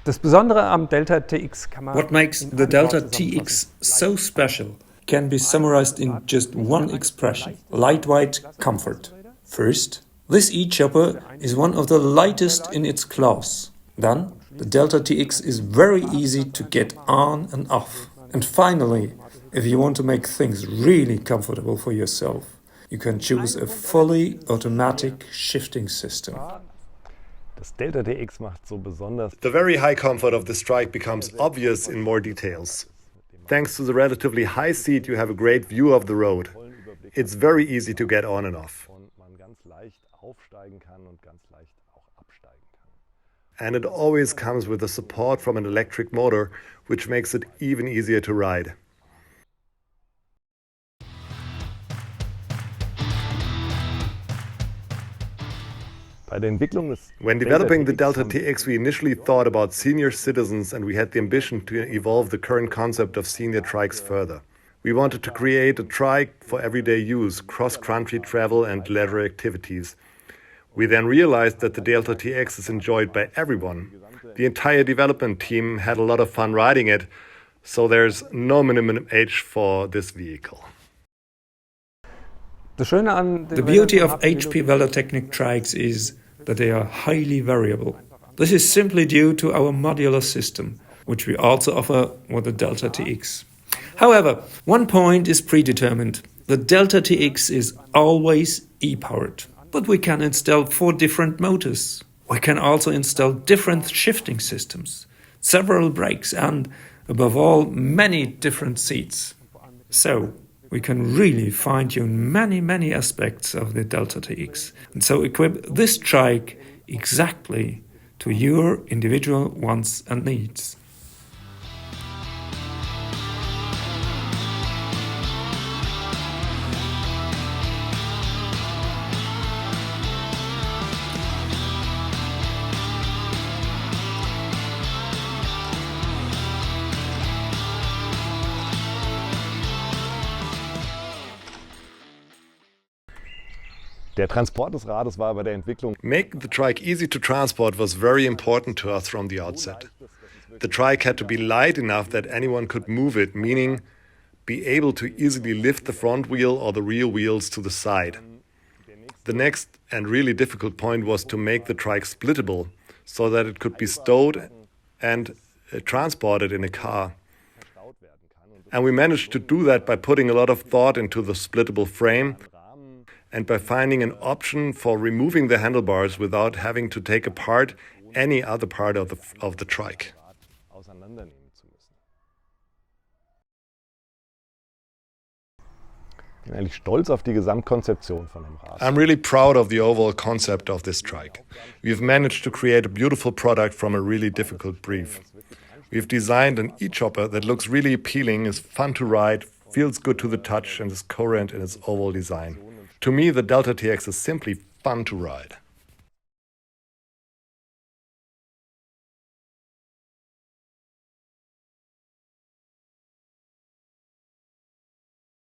Das Besondere am Delta TX kann man What makes the Delta TX so special can be summarized in just one expression: lightweight comfort. First, this e-chopper is one of the lightest in its class. Then, the Delta TX is very easy to get on and off. And finally, if you want to make things really comfortable for yourself, you can choose a fully automatic shifting system. Das Delta TX macht so besonders. The very high comfort of this trike becomes obvious in more details. Thanks to the relatively high seat, you have a great view of the road. It's very easy to get on and off. And it always comes with the support from an electric motor, which makes it even easier to ride. When developing the Delta TX, we initially thought about senior citizens, and we had the ambition to evolve the current concept of senior trikes further. We wanted to create a trike for everyday use, cross-country travel and leisure activities. We then realized that the Delta TX is enjoyed by everyone. The entire development team had a lot of fun riding it, so there's no minimum age for this vehicle. The beauty of HP Velotechnik trikes is that they are highly variable. This is simply due to our modular system, which we also offer with the Delta TX. However, one point is predetermined. The Delta TX is always e-powered, but we can install 4 different motors. We can also install different shifting systems, several brakes and, above all, many different seats. So, we can really fine-tune many aspects of the Delta TX, and so equip this trike exactly to your individual wants and needs. Der Transport des Rades war bei der Entwicklung. Making the trike easy to transport was very important to us from the outset. The trike had to be light enough that anyone could move it, meaning be able to easily lift the front wheel or the rear wheels to the side. The next and really difficult point was to make the trike splittable so that it could be stowed and transported in a car. And we managed to do that by putting a lot of thought into the splittable frame and by finding an option for removing the handlebars without having to take apart any other part of the trike. I'm really proud of the overall concept of this trike. We've managed to create a beautiful product from a really difficult brief. We've designed an e-chopper that looks really appealing, is fun to ride, feels good to the touch, and is coherent in its overall design. To me, the Delta TX is simply fun to ride.